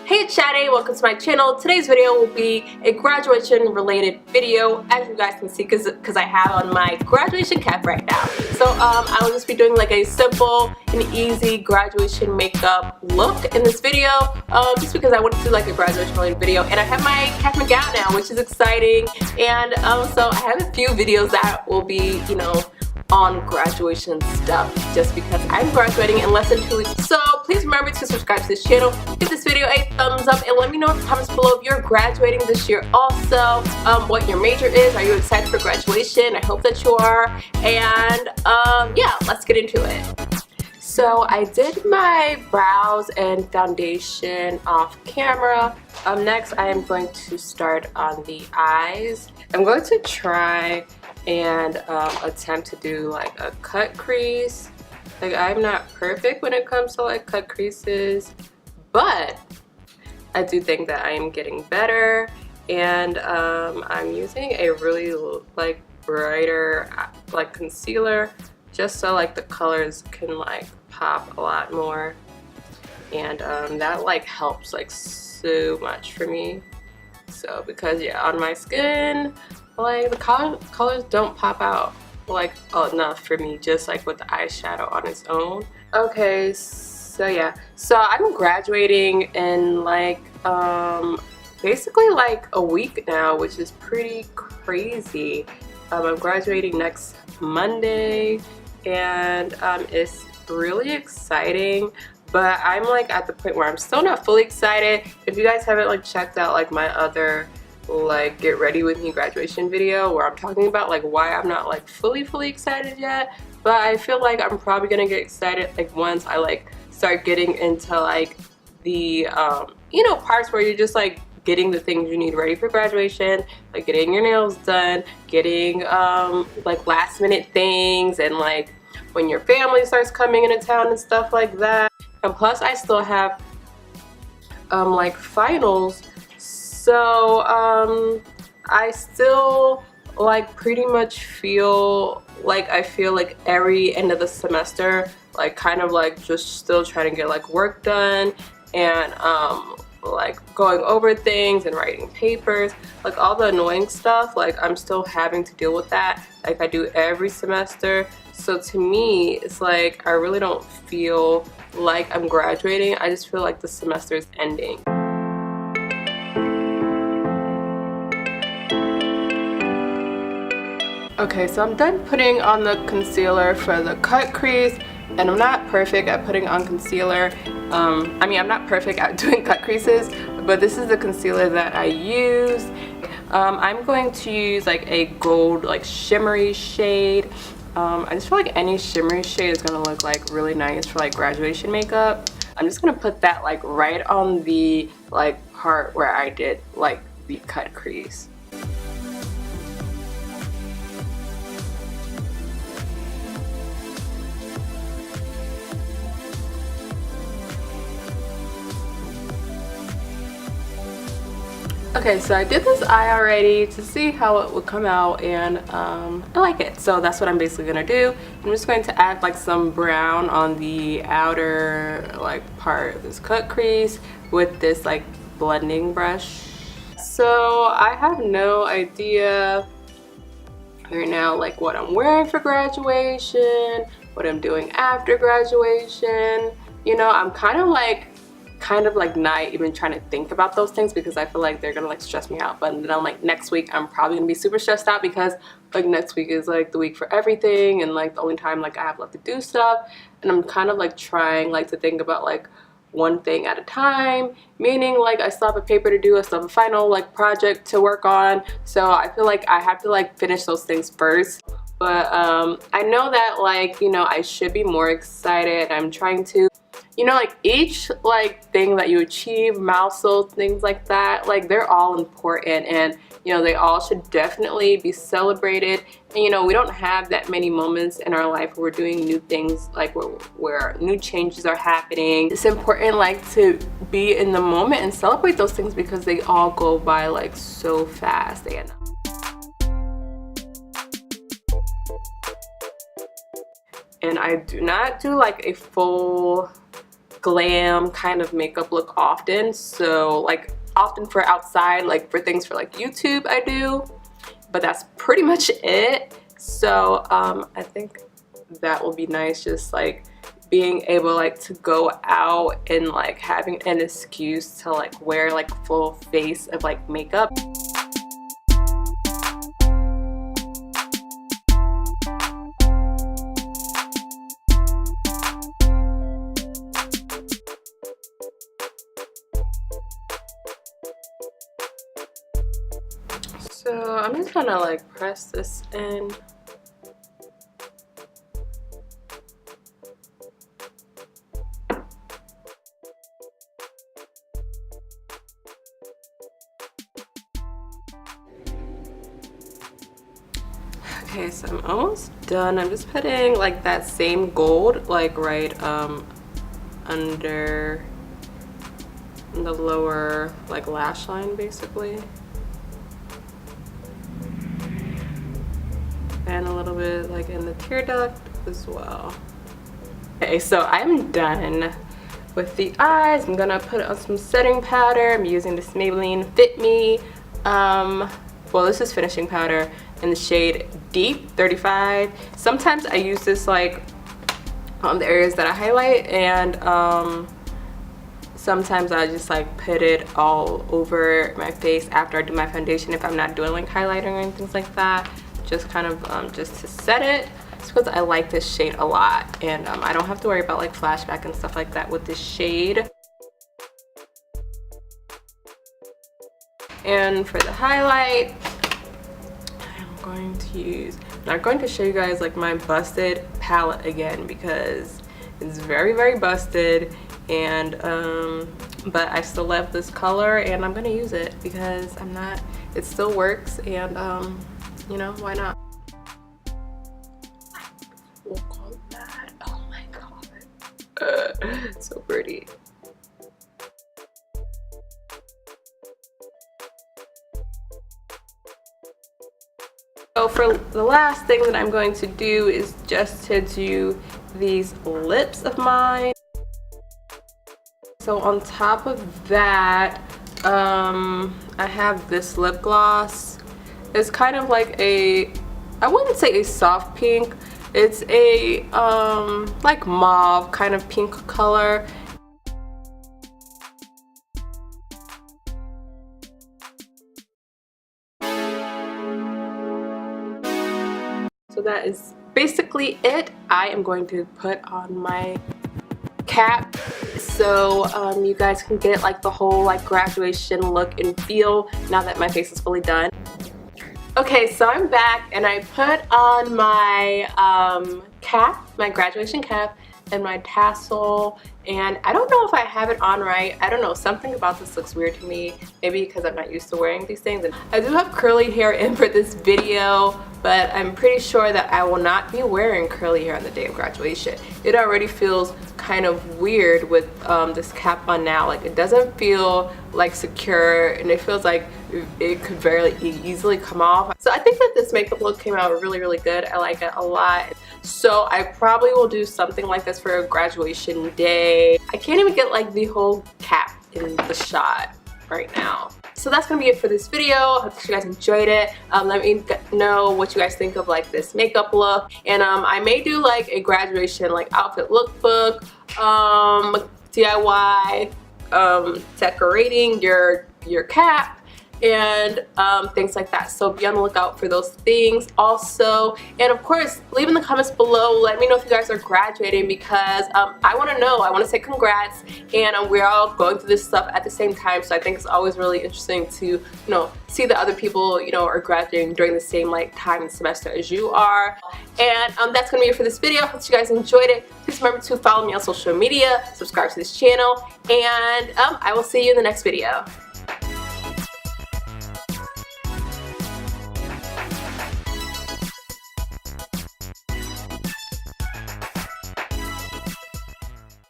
Hey, it's Shadei. Welcome to my channel. Today's video will be a graduation related video, as you guys can see, because I have on my graduation cap right now. So I will just be doing like a simple and easy graduation makeup look in this video, just because I want to do like a graduation related video. And I have my cap and gown now, which is exciting. And so I have a few videos that will be, you know, on graduation stuff, just because I'm graduating in less than 2 weeks. So please remember to subscribe to this channel, give this video a thumbs up, and let me know in the comments below if you're graduating this year also, what your major is. Are you excited for graduation? I hope that you are. And yeah, let's get into it. So I did my brows and foundation off camera. Next I am going to start on the eyes. I'm going to try and attempt to do like a cut crease. Like, I'm not perfect when it comes to like cut creases, but I do think that I am getting better. And I'm using a really like brighter like concealer, just so like the colors can like pop a lot more. And that like helps like so much for me. So because yeah, on my skin, like the colors don't pop out like enough for me, just like with the eyeshadow on its own. Okay, so yeah, so I'm graduating in like basically like a week now, which is pretty crazy. I'm graduating next Monday, and it's really exciting. But I'm like at the point where I'm still not fully excited. If you guys haven't like checked out like my other like get ready with me graduation video, where I'm talking about like why I'm not like fully excited yet, but I feel like I'm probably gonna get excited like once I like start getting into like the you know, parts where you're just like getting the things you need ready for graduation, like getting your nails done, getting like last minute things, and like when your family starts coming into town and stuff like that. And plus I still have like finals, so I still like pretty much feel like every end of the semester like kind of like just still trying to get like work done, and like going over things and writing papers, like all the annoying stuff. Like I'm still having to deal with that like I do every semester. So to me, it's like I really don't feel like I'm graduating. I just feel like the semester is ending. Okay, so I'm done putting on the concealer for the cut crease, and I'm not perfect at putting on concealer. I mean, I'm not perfect at doing cut creases, but this is the concealer that I use. I'm going to use like a gold like shimmery shade. I just feel like any shimmery shade is gonna look like really nice for like graduation makeup. I'm just gonna put that like right on the like part where I did like the cut crease. Okay, so I did this eye already to see how it would come out, and I like it. So that's what I'm basically gonna do. I'm just going to add like some brown on the outer like part of this cut crease with this like blending brush. So I have no idea right now like what I'm wearing for graduation, what I'm doing after graduation. You know, I'm kind of like not even trying to think about those things, because I feel like they're gonna like stress me out. But then I'm like, next week I'm probably gonna be super stressed out, because like next week is like the week for everything, and like the only time like I have left to do stuff. And I'm kind of like trying like to think about like one thing at a time, meaning like I still have a paper to do, I still have a final like project to work on. So I feel like I have to like finish those things first. But I know that like, you know, I should be more excited. I'm trying to, you know, like each like thing that you achieve, milestones, things like that, like they're all important, and you know, they all should definitely be celebrated. And you know, we don't have that many moments in our life where we're doing new things, like where new changes are happening. It's important like to be in the moment and celebrate those things, because they all go by like so fast. And I do not do like a full glam kind of makeup look often, so like often for outside, like for things for like YouTube I do, but that's pretty much it. So I think that will be nice, just like being able like to go out and like having an excuse to like wear like a full face of like makeup. So I'm just gonna like press this in. Okay, so I'm almost done. I'm just putting like that same gold like right under the lower like lash line basically, and a little bit like in the tear duct as well. Okay, so I'm done with the eyes. I'm gonna put on some setting powder. I'm using this Maybelline Fit Me. Well, this is finishing powder in the shade Deep 35. Sometimes I use this like on the areas that I highlight, and sometimes I just like put it all over my face after I do my foundation if I'm not doing like highlighting or anything like that. Just kind of just to set it. It's because I like this shade a lot, and I don't have to worry about like flashback and stuff like that with this shade. And for the highlight, I'm not going to show you guys like my busted palette again because it's very busted, and but I still love this color and I'm gonna use it because it still works, and you know, why not? Look on that. Oh my god. So pretty. So for the last thing that I'm going to do is just to do these lips of mine. So on top of that, I have this lip gloss. It's kind of like I wouldn't say a soft pink. It's a like mauve kind of pink color. So that is basically it. I am going to put on my cap so you guys can get like the whole like graduation look and feel now that my face is fully done. Okay, so I'm back and I put on my cap, my graduation cap, and my tassel, and I don't know if I have it on right. I don't know, something about this looks weird to me, maybe because I'm not used to wearing these things. And I do have curly hair in for this video, but I'm pretty sure that I will not be wearing curly hair on the day of graduation. It already feels kind of weird with this cap on now. Like, it doesn't feel like secure, and it feels like it could very easily come off. So I think that this makeup look came out really good. I like it a lot. So I probably will do something like this for a graduation day. I can't even get like the whole cap in the shot right now. So that's gonna be it for this video. I hope you guys enjoyed it. Let me know what you guys think of like this makeup look, and I may do like a graduation like outfit lookbook, DIY, decorating your cap, and things like that. So be on the lookout for those things also. And of course, leave in the comments below, let me know if you guys are graduating, because I want to know. I want to say congrats, and we're all going through this stuff at the same time, so I think it's always really interesting to, you know, see that other people, you know, are graduating during the same like time and semester as you are. And that's gonna be it for this video. Hope you guys enjoyed it. Please remember to follow me on social media, subscribe to this channel, and I will see you in the next video.